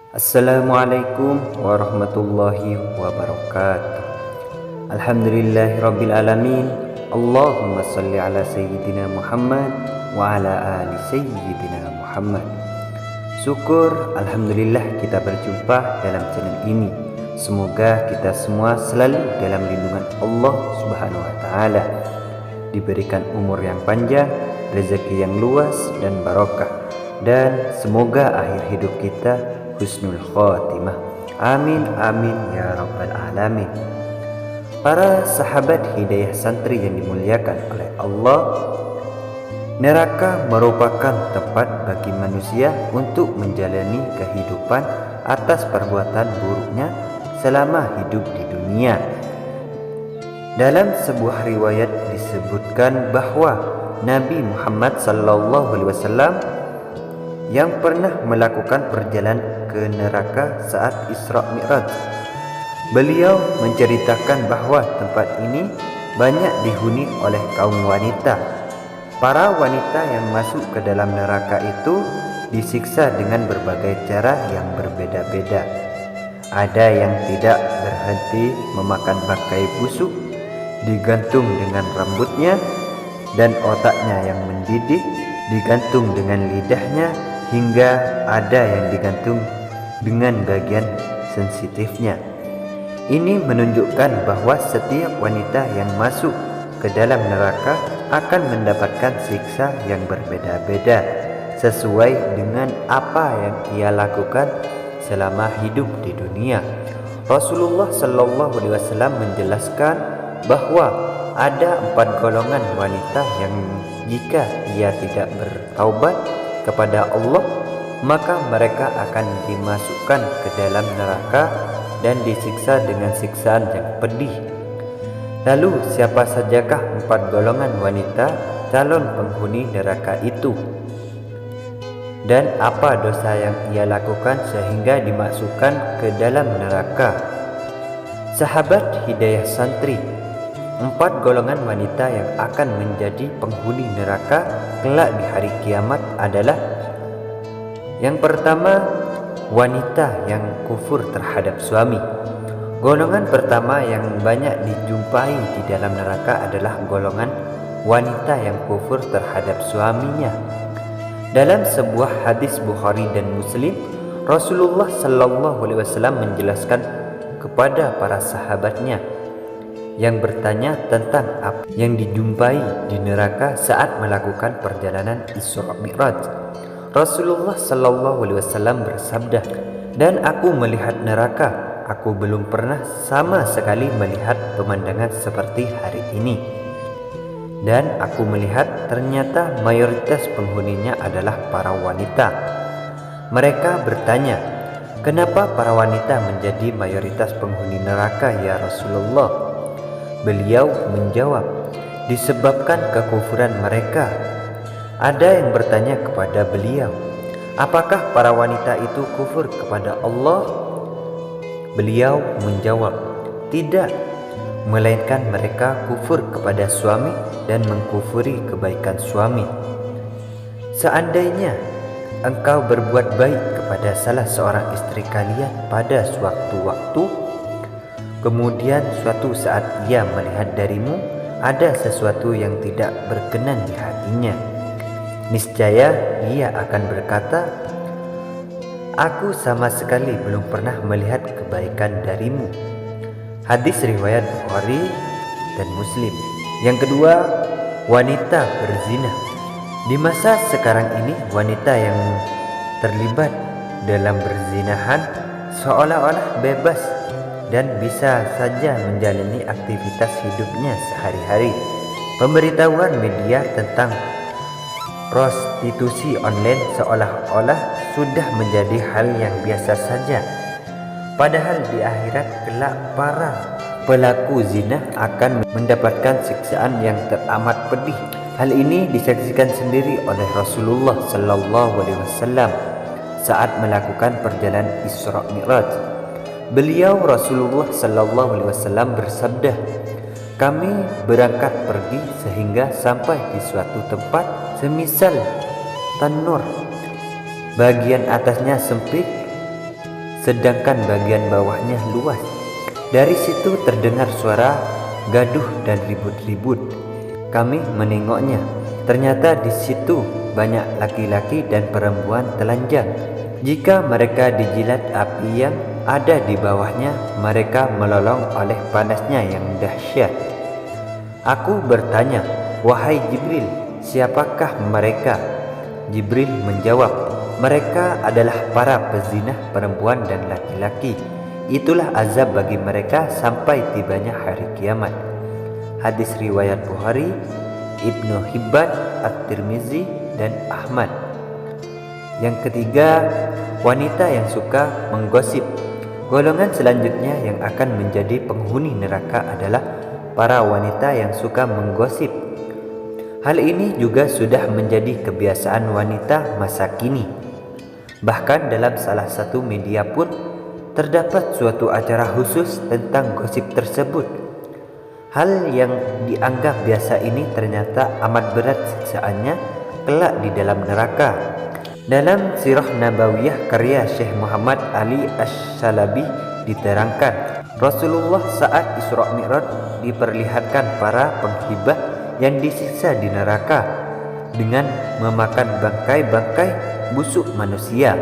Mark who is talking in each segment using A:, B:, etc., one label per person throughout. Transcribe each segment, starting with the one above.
A: Assalamualaikum warahmatullahi wabarakatuh. Alhamdulillahirabbil alamin. Allahumma salli ala sayyidina Muhammad wa ala ali sayyidina Muhammad. Syukur alhamdulillah kita berjumpa dalam channel ini. Semoga kita semua selalu dalam lindungan Allah Subhanahu wa taala. Diberikan umur yang panjang, rezeki yang luas dan barokah, dan semoga akhir hidup kita husnul khotimah. Amin amin ya rabbal alamin. Para sahabat hidayah santri yang dimuliakan oleh Allah, neraka merupakan tempat bagi manusia untuk menjalani kehidupan atas perbuatan buruknya selama hidup di dunia. Dalam sebuah riwayat disebutkan bahwa Nabi Muhammad SAW yang pernah melakukan perjalanan ke neraka saat Isra Mi'raj, beliau menceritakan bahwa tempat ini banyak dihuni oleh kaum wanita. Para wanita yang masuk ke dalam neraka itu disiksa dengan berbagai cara yang berbeda-beda. Ada yang tidak berhenti memakan bangkai busuk, digantung dengan rambutnya, dan otaknya yang mendidih digantung dengan lidahnya, hingga ada yang digantung dengan bagian sensitifnya. Ini menunjukkan bahwa setiap wanita yang masuk ke dalam neraka akan mendapatkan siksa yang berbeda-beda sesuai dengan apa yang ia lakukan selama hidup di dunia. Rasulullah SAW menjelaskan bahwa ada 4 golongan wanita yang jika ia tidak bertaubat kepada Allah, maka mereka akan dimasukkan ke dalam neraka dan disiksa dengan siksaan yang pedih. Lalu siapa sajakah 4 golongan wanita calon penghuni neraka itu? Dan apa dosa yang ia lakukan sehingga dimasukkan ke dalam neraka? Sahabat hidayah santri, 4 golongan wanita yang akan menjadi penghuni neraka kelak di hari kiamat adalah: yang pertama, wanita yang kufur terhadap suami. Golongan pertama yang banyak dijumpai di dalam neraka adalah golongan wanita yang kufur terhadap suaminya. Dalam sebuah hadis Bukhari dan Muslim, Rasulullah SAW menjelaskan kepada para sahabatnya yang bertanya tentang apa yang dijumpai di neraka saat melakukan perjalanan Isra Mi'raj. Rasulullah SAW bersabda, "Dan aku melihat neraka. Aku belum pernah sama sekali melihat pemandangan seperti hari ini. Dan aku melihat ternyata mayoritas penghuninya adalah para wanita." Mereka bertanya, "Kenapa para wanita menjadi mayoritas penghuni neraka ya Rasulullah?" Beliau menjawab, "Disebabkan kekufuran mereka." Ada yang bertanya kepada beliau, "Apakah para wanita itu kufur kepada Allah?" Beliau menjawab, "Tidak, melainkan mereka kufur kepada suami dan mengkufuri kebaikan suami. Seandainya engkau berbuat baik kepada salah seorang istri kalian pada suatu waktu, kemudian suatu saat ia melihat darimu ada sesuatu yang tidak berkenan di hatinya, niscaya ia akan berkata, 'Aku sama sekali belum pernah melihat kebaikan darimu.'" Hadis riwayat Bukhari dan Muslim. Yang kedua, wanita berzina. Di masa sekarang ini, wanita yang terlibat dalam berzinahan seolah-olah bebas dan bisa saja menjalani aktivitas hidupnya sehari-hari. Pemberitahuan media tentang prostitusi online seolah-olah sudah menjadi hal yang biasa saja. Padahal di akhirat kelak para pelaku zina akan mendapatkan siksaan yang teramat pedih. Hal ini disaksikan sendiri oleh Rasulullah SAW saat melakukan perjalanan Isra Mi'raj. Beliau Rasulullah SAW bersabda, "Kami berangkat pergi sehingga sampai di suatu tempat semisal tanur. Bagian atasnya sempit sedangkan bagian bawahnya luas. Dari situ terdengar suara gaduh dan ribut-ribut. Kami menengoknya. Ternyata di situ banyak laki-laki dan perempuan telanjang. Jika mereka dijilat api yang ada di bawahnya, mereka melolong oleh panasnya yang dahsyat. Aku bertanya, "Wahai Jibril, siapakah mereka?" Jibril menjawab, "Mereka adalah para pezinah perempuan dan laki-laki. Itulah azab bagi mereka sampai tibanya hari kiamat." Hadis riwayat Bukhari, Ibnu Hibban, At-Tirmizi, dan Ahmad. Yang ketiga, wanita yang suka menggosip. Golongan selanjutnya yang akan menjadi penghuni neraka adalah para wanita yang suka menggosip. Hal ini juga sudah menjadi kebiasaan wanita masa kini. Bahkan dalam salah satu media pun terdapat suatu acara khusus tentang gosip tersebut. Hal yang dianggap biasa ini ternyata amat berat siksaannya kelak di dalam neraka. Dalam Sirah Nabawiyah karya Syekh Muhammad Ali Asy-Syalabi diterangkan, Rasulullah saat Isra Mi'raj diperlihatkan para penghibah yang disiksa di neraka dengan memakan bangkai-bangkai busuk manusia.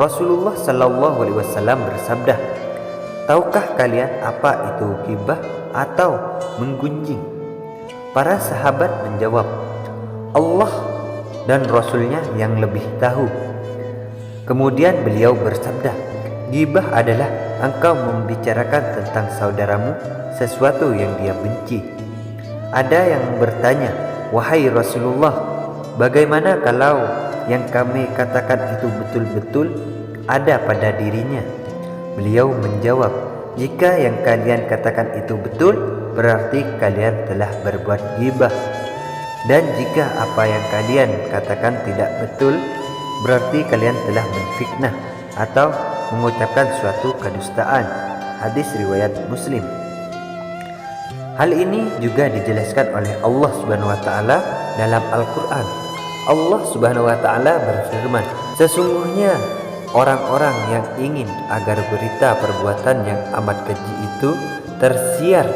A: Rasulullah Shallallahu Alaihi Wasallam bersabda, "Tahukah kalian apa itu ghibah atau menggunjing?" Para sahabat menjawab, "Allah dan Rasulnya yang lebih tahu." Kemudian beliau bersabda, "Ghibah adalah engkau membicarakan tentang saudaramu sesuatu yang dia benci." Ada yang bertanya, "Wahai Rasulullah, bagaimana kalau yang kami katakan itu betul-betul ada pada dirinya?" Beliau menjawab, "Jika yang kalian katakan itu betul, berarti kalian telah berbuat ghibah. Dan jika apa yang kalian katakan tidak betul, berarti kalian telah menfitnah atau mengucapkan suatu kedustaan." Hadis riwayat Muslim. Hal ini juga dijelaskan oleh Allah Subhanahu wa taala dalam Al-Qur'an. Allah Subhanahu wa taala berfirman, "Sesungguhnya orang-orang yang ingin agar berita perbuatan yang amat keji itu tersiar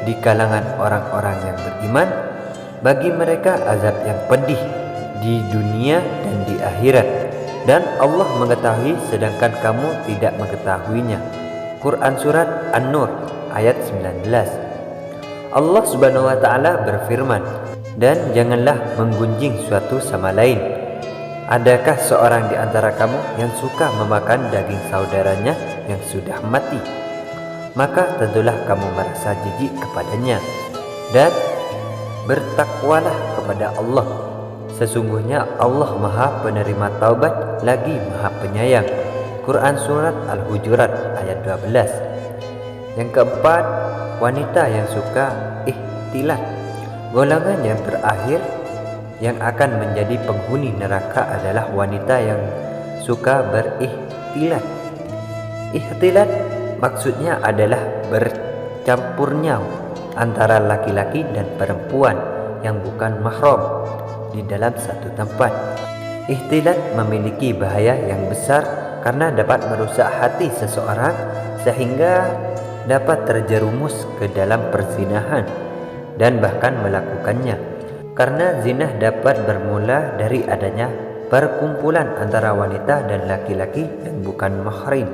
A: di kalangan orang-orang yang beriman, bagi mereka azab yang pedih di dunia dan di akhirat, dan Allah mengetahui sedangkan kamu tidak mengetahuinya." Quran Surat An-Nur ayat 19. Allah Subhanahu wa taala berfirman, "Dan janganlah menggunjing suatu sama lain. Adakah seorang di antara kamu yang suka memakan daging saudaranya yang sudah mati? Maka tentulah kamu merasa jijik kepadanya. Dan bertakwalah kepada Allah. Sesungguhnya Allah Maha Penerima Taubat lagi Maha Penyayang." Quran Surat Al-Hujurat ayat 12. Yang keempat, wanita yang suka ihtilat. Golongan yang terakhir yang akan menjadi penghuni neraka adalah wanita yang suka berihtilat. Ihtilat maksudnya adalah bercampurnya antara laki-laki dan perempuan yang bukan mahram di dalam satu tempat. Ihtilat memiliki bahaya yang besar karena dapat merusak hati seseorang sehingga dapat terjerumus ke dalam perzinahan dan bahkan melakukannya. Karena zina dapat bermula dari adanya perkumpulan antara wanita dan laki-laki yang bukan mahrim.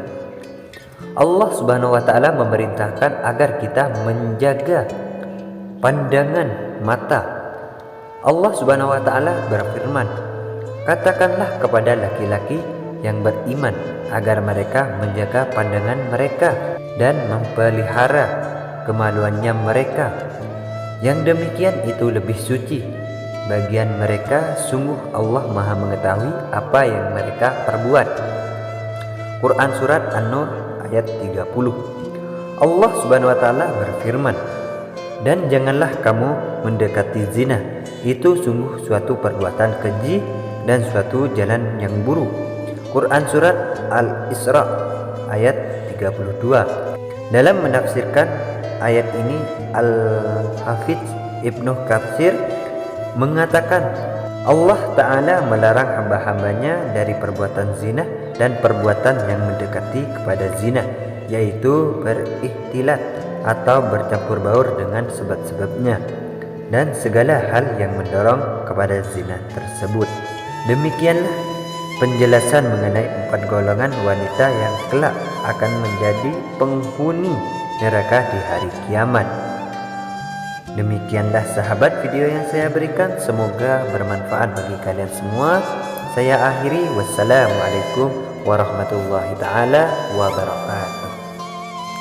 A: Allah Subhanahu wa taala memerintahkan agar kita menjaga pandangan mata. Allah Subhanahu wa taala berfirman, "Katakanlah kepada laki-laki yang beriman agar mereka menjaga pandangan mereka dan memelihara kemaluannya mereka. Yang demikian itu lebih suci bagian mereka, sungguh Allah Maha mengetahui apa yang mereka perbuat." Quran Surat An-Nur ayat 30. Allah Subhanahu wa taala berfirman, "Dan janganlah kamu mendekati zina, itu sungguh suatu perbuatan keji dan suatu jalan yang buruk." Quran Surat Al-Isra ayat 32. Dalam menafsirkan ayat ini, Al-Hafidz Ibnu Katsir mengatakan Allah Ta'ala melarang hamba-hambanya dari perbuatan zina dan perbuatan yang mendekati kepada zina, yaitu berikhtilat atau bercampur baur dengan sebab-sebabnya, dan segala hal yang mendorong kepada zina tersebut. Demikianlah penjelasan mengenai 4 golongan wanita yang kelak akan menjadi penghuni neraka di hari kiamat. Demikianlah sahabat video yang saya berikan, semoga bermanfaat bagi kalian semua. Saya akhiri, wassalamualaikum warahmatullahi taala wabarakatuh.